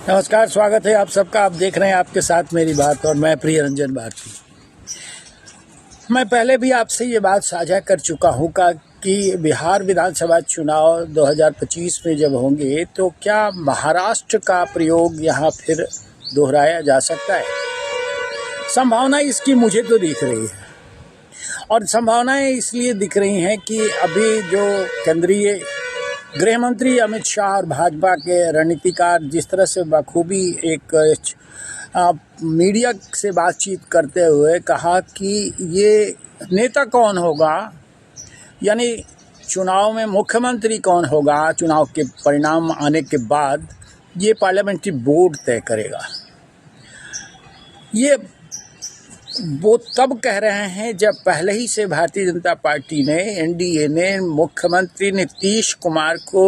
नमस्कार, स्वागत है आप सबका। आप देख रहे हैं आपके साथ मेरी बात और मैं प्रिय रंजन भारती। मैं पहले भी आपसे ये बात साझा कर चुका हूँ कि बिहार विधानसभा चुनाव 2025 में जब होंगे तो क्या महाराष्ट्र का प्रयोग यहाँ फिर दोहराया जा सकता है। संभावना इसकी मुझे तो दिख रही है, और संभावनाएं इसलिए दिख रही हैं कि अभी जो केंद्रीय गृह मंत्री अमित शाह और भाजपा के रणनीतिकार जिस तरह से बखूबी एक मीडिया से बातचीत करते हुए कहा कि ये नेता कौन होगा, यानी चुनाव में मुख्यमंत्री कौन होगा, चुनाव के परिणाम आने के बाद ये पार्लियामेंट्री बोर्ड तय करेगा। ये वो तब कह रहे हैं जब पहले ही से भारतीय जनता पार्टी ने, एनडीए ने मुख्यमंत्री नीतीश कुमार को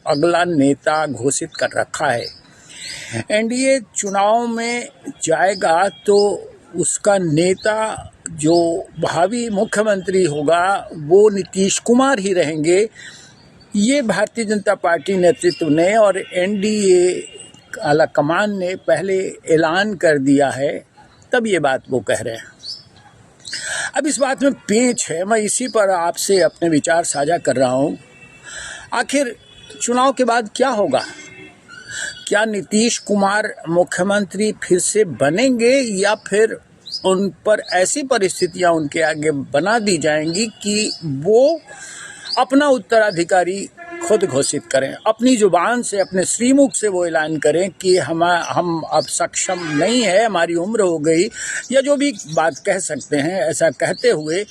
अगला नेता घोषित कर रखा है। एनडीए चुनाव में जाएगा तो उसका नेता जो भावी मुख्यमंत्री होगा वो नीतीश कुमार ही रहेंगे। ये भारतीय जनता पार्टी नेतृत्व ने और एनडीए आला कमान ने पहले ऐलान कर दिया है, तब ये बात वो कह रहे हैं। अब इस बात में पेंच है, मैं इसी पर आपसे अपने विचार साझा कर रहा हूँ। आखिर चुनाव के बाद क्या होगा? क्या नीतीश कुमार मुख्यमंत्री फिर से बनेंगे या फिर उन पर ऐसी परिस्थितियां उनके आगे बना दी जाएंगी कि वो अपना उत्तराधिकारी खुद घोषित करें, अपनी जुबान से, अपने श्रीमुख से वो ऐलान करें कि हम अब सक्षम नहीं है, हमारी उम्र हो गई, या जो भी बात कह सकते हैं। ऐसा कहते हुए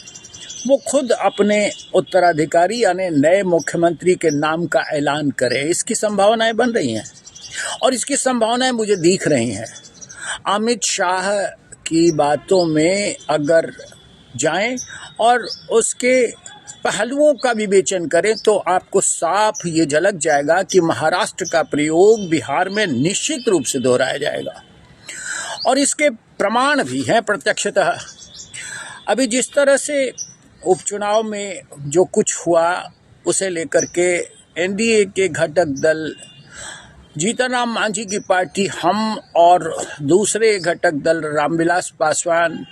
वो खुद अपने उत्तराधिकारी यानी नए मुख्यमंत्री के नाम का ऐलान करें। इसकी संभावनाएं बन रही हैं और इसकी संभावनाएं मुझे दिख रही हैं। अमित शाह की बातों में अगर जाएं और उसके पहलुओं का विवेचन करें तो आपको साफ ये झलक जाएगा कि महाराष्ट्र का प्रयोग बिहार में निश्चित रूप से दोहराया जाएगा, और इसके प्रमाण भी हैं प्रत्यक्षतः। अभी जिस तरह से उपचुनाव में जो कुछ हुआ उसे लेकर के एनडीए के घटक दल जीतन राम मांझी की पार्टी हम और दूसरे घटक दल रामविलास पासवान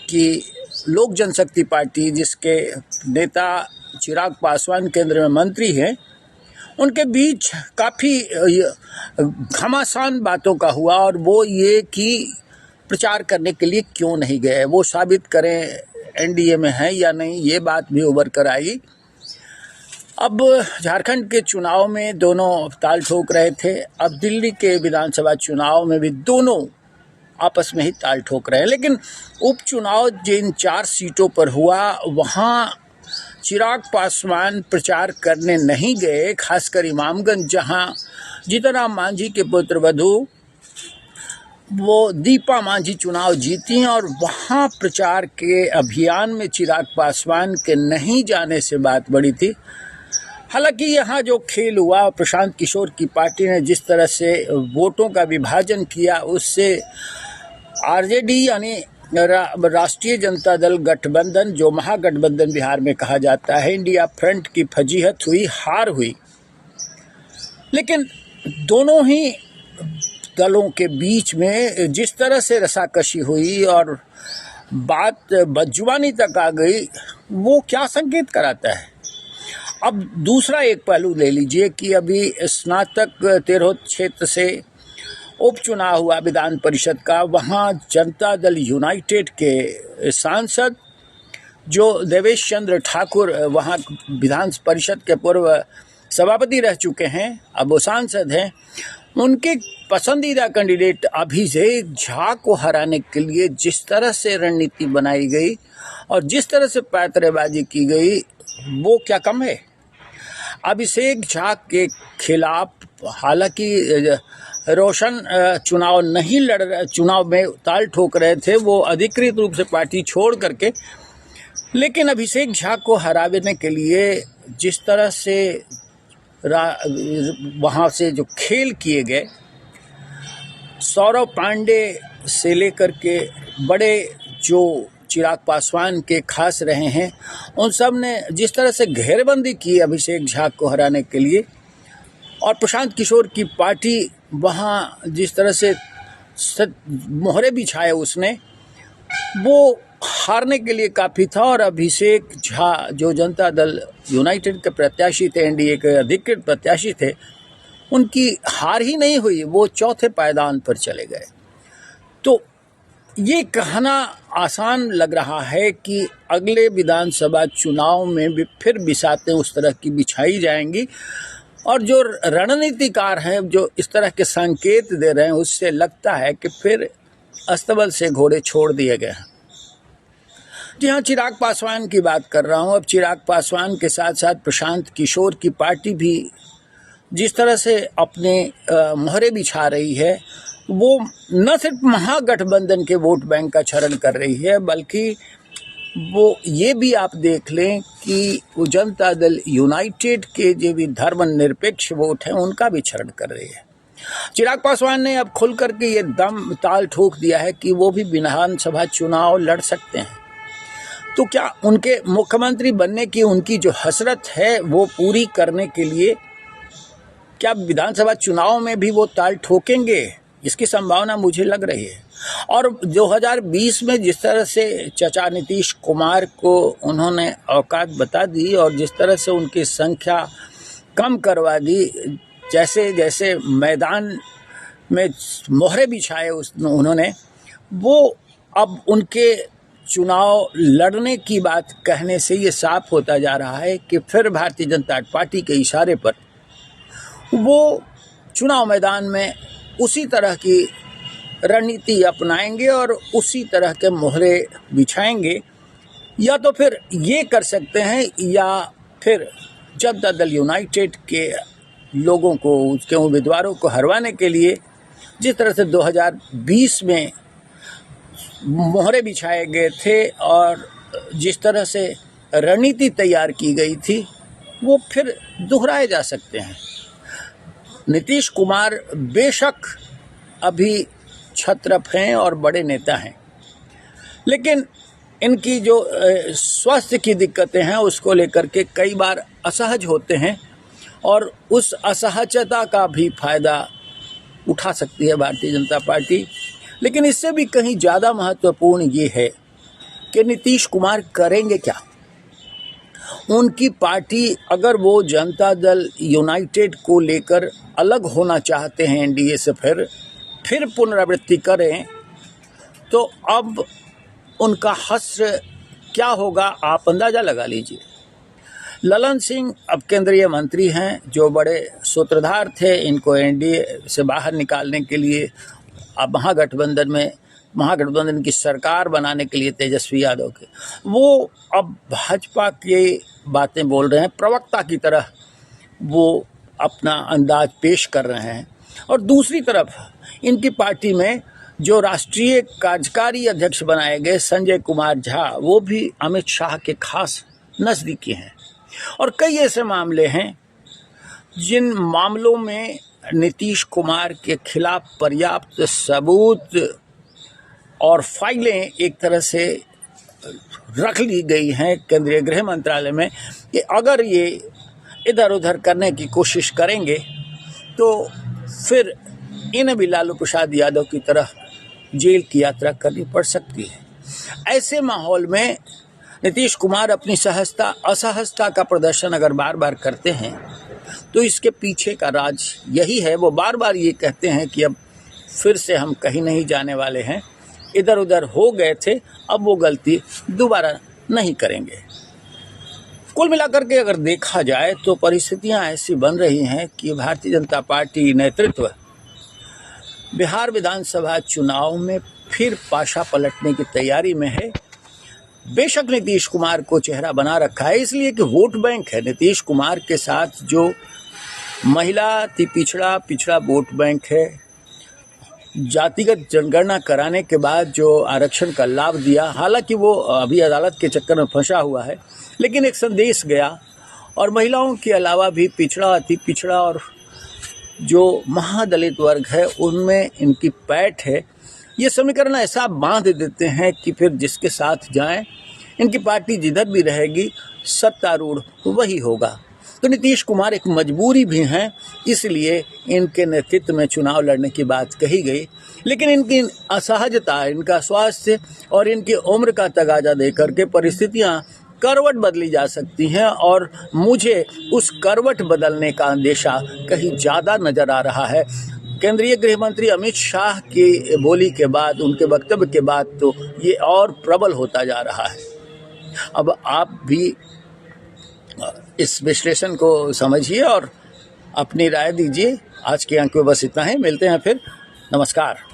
की लोक जनशक्ति पार्टी, जिसके नेता चिराग पासवान केंद्र में मंत्री हैं, उनके बीच काफ़ी घमासान बातों का हुआ। और वो ये कि प्रचार करने के लिए क्यों नहीं गए, वो साबित करें एनडीए में हैं या नहीं, ये बात भी उभर कर आई। अब झारखंड के चुनाव में दोनों ताल ठोक रहे थे, अब दिल्ली के विधानसभा चुनाव में भी दोनों आपस में ही ताल ठोक रहे हैं। लेकिन उपचुनाव जिन 4 सीटों पर हुआ वहाँ चिराग पासवान प्रचार करने नहीं गए, खासकर इमामगंज जहाँ जीतन राम मांझी के पुत्रवधू वो दीपा मांझी चुनाव जीती और वहाँ प्रचार के अभियान में चिराग पासवान के नहीं जाने से बात बड़ी थी। हालांकि यहाँ जो खेल हुआ, प्रशांत किशोर की पार्टी ने जिस तरह से वोटों का विभाजन किया उससे आरजेडी यानी राष्ट्रीय जनता दल गठबंधन, जो महागठबंधन बिहार में कहा जाता है, इंडिया फ्रंट की फजीहत हुई, हार हुई। लेकिन दोनों ही दलों के बीच में जिस तरह से रसाकशी हुई और बात बदजुबानी तक आ गई, वो क्या संकेत कराता है। अब दूसरा एक पहलू ले लीजिए कि अभी स्नातक तिरहुत क्षेत्र से उपचुनाव हुआ विधान परिषद का। वहाँ जनता दल यूनाइटेड के सांसद जो देवेश चंद्र ठाकुर, वहाँ विधान परिषद के पूर्व सभापति रह चुके हैं, अब वो सांसद हैं, उनके पसंदीदा कैंडिडेट अभिषेक झा को हराने के लिए जिस तरह से रणनीति बनाई गई और जिस तरह से पैंतरेबाजी की गई, वो क्या कम है। अभिषेक झा के खिलाफ हालांकि रोशन चुनाव में ताल ठोक रहे थे, वो अधिकृत रूप से पार्टी छोड़ करके, लेकिन अभिषेक झा को हराने के लिए जिस तरह से वहाँ से जो खेल किए गए, सौरव पांडे से लेकर के बड़े जो चिराग पासवान के खास रहे हैं, उन सब ने जिस तरह से घेरबंदी की अभिषेक झा को हराने के लिए, और प्रशांत किशोर की पार्टी वहाँ जिस तरह से मोहरे बिछाए उसने, वो हारने के लिए काफ़ी था। और अभिषेक झा जो जनता दल यूनाइटेड के प्रत्याशी थे, एनडीए के अधिकृत प्रत्याशी थे, उनकी हार ही नहीं हुई, वो चौथे पायदान पर चले गए। तो ये कहना आसान लग रहा है कि अगले विधानसभा चुनाव में भी फिर बिसातें उस तरह की बिछाई जाएंगी, और जो रणनीतिकार हैं जो इस तरह के संकेत दे रहे हैं, उससे लगता है कि फिर अस्तबल से घोड़े छोड़ दिए गए हैं। जी हाँ, चिराग पासवान की बात कर रहा हूँ। अब चिराग पासवान के साथ साथ प्रशांत किशोर की पार्टी भी जिस तरह से अपने मोहरे बिछा रही है, वो न सिर्फ महागठबंधन के वोट बैंक का क्षरण कर रही है, बल्कि वो ये भी आप देख लें कि वो जनता दल यूनाइटेड के जो भी धर्मनिरपेक्ष वोट हैं उनका भी क्षरण कर रही है। चिराग पासवान ने अब खुल करके ये दम ताल ठोक दिया है कि वो भी विधानसभा चुनाव लड़ सकते हैं। तो क्या उनके मुख्यमंत्री बनने की उनकी जो हसरत है वो पूरी करने के लिए क्या विधानसभा चुनाव में भी वो ताल ठोकेंगे, इसकी संभावना मुझे लग रही है। और 2020 में जिस तरह से चचा नीतीश कुमार को उन्होंने औकात बता दी और जिस तरह से उनकी संख्या कम करवा दी, जैसे जैसे मैदान में मोहरे बिछाए उन्होंने, वो अब उनके चुनाव लड़ने की बात कहने से ये साफ होता जा रहा है कि फिर भारतीय जनता पार्टी के इशारे पर वो चुनाव मैदान में उसी तरह की रणनीति अपनाएंगे और उसी तरह के मोहरे बिछाएंगे। या तो फिर ये कर सकते हैं, या फिर जनता दल यूनाइटेड के लोगों को, उसके उम्मीदवारों को हरवाने के लिए जिस तरह से 2020 में मोहरे बिछाए गए थे और जिस तरह से रणनीति तैयार की गई थी, वो फिर दोहराए जा सकते हैं। नीतीश कुमार बेशक अभी छत्रप हैं और बड़े नेता हैं, लेकिन इनकी जो स्वास्थ्य की दिक्कतें हैं उसको लेकर के कई बार असहज होते हैं, और उस असहजता का भी फ़ायदा उठा सकती है भारतीय जनता पार्टी। लेकिन इससे भी कहीं ज़्यादा महत्वपूर्ण ये है कि नीतीश कुमार करेंगे क्या। उनकी पार्टी, अगर वो जनता दल यूनाइटेड को लेकर अलग होना चाहते हैं एनडीए से, फिर पुनरावृत्ति करें, तो अब उनका हश्र क्या होगा आप अंदाज़ा लगा लीजिए। ललन सिंह अब केंद्रीय मंत्री हैं, जो बड़े सूत्रधार थे इनको एनडीए से बाहर निकालने के लिए, अब महागठबंधन की सरकार बनाने के लिए तेजस्वी यादव के, वो अब भाजपा की बातें बोल रहे हैं, प्रवक्ता की तरह वो अपना अंदाज पेश कर रहे हैं। और दूसरी तरफ इनकी पार्टी में जो राष्ट्रीय कार्यकारी अध्यक्ष बनाए गए संजय कुमार झा, वो भी अमित शाह के खास नज़दीकी हैं। और कई ऐसे मामले हैं जिन मामलों में नीतीश कुमार के खिलाफ पर्याप्त सबूत और फाइलें एक तरह से रख ली गई हैं केंद्रीय गृह मंत्रालय में कि अगर ये इधर उधर करने की कोशिश करेंगे तो फिर इन्हें भी लालू प्रसाद यादव की तरह जेल की यात्रा करनी पड़ सकती है। ऐसे माहौल में नीतीश कुमार अपनी असहजता का प्रदर्शन अगर बार बार करते हैं तो इसके पीछे का राज यही है। वो बार बार ये कहते हैं कि अब फिर से हम कहीं नहीं जाने वाले हैं, इधर उधर हो गए थे, अब वो गलती दोबारा नहीं करेंगे। कुल मिलाकर के अगर देखा जाए तो परिस्थितियां ऐसी बन रही हैं कि भारतीय जनता पार्टी नेतृत्व बिहार विधानसभा चुनाव में फिर पाशा पलटने की तैयारी में है। बेशक नीतीश कुमार को चेहरा बना रखा है इसलिए कि वोट बैंक है। नीतीश कुमार के साथ जो महिला पिछड़ा वोट बैंक है, जातिगत जनगणना कराने के बाद जो आरक्षण का लाभ दिया, हालांकि वो अभी अदालत के चक्कर में फंसा हुआ है, लेकिन एक संदेश गया। और महिलाओं के अलावा भी पिछड़ा, अति पिछड़ा और जो महादलित वर्ग है उनमें इनकी पैठ है। ये समीकरण ऐसा बांध देते हैं कि फिर जिसके साथ जाएं, इनकी पार्टी जिधर भी रहेगी सत्तारूढ़ वही होगा। तो नीतीश कुमार एक मजबूरी भी हैं, इसलिए इनके नेतृत्व में चुनाव लड़ने की बात कही गई। लेकिन इनकी असहजता, इनका स्वास्थ्य और इनकी उम्र का तगाजा देकर के परिस्थितियां करवट बदली जा सकती हैं और मुझे उस करवट बदलने का अंदेशा कहीं ज़्यादा नज़र आ रहा है। केंद्रीय गृह मंत्री अमित शाह की बोली के बाद, उनके वक्तव्य के बाद तो ये और प्रबल होता जा रहा है। अब आप भी इस विश्लेषण को समझिए और अपनी राय दीजिए। आज के अंक में बस इतना ही, मिलते हैं फिर। नमस्कार।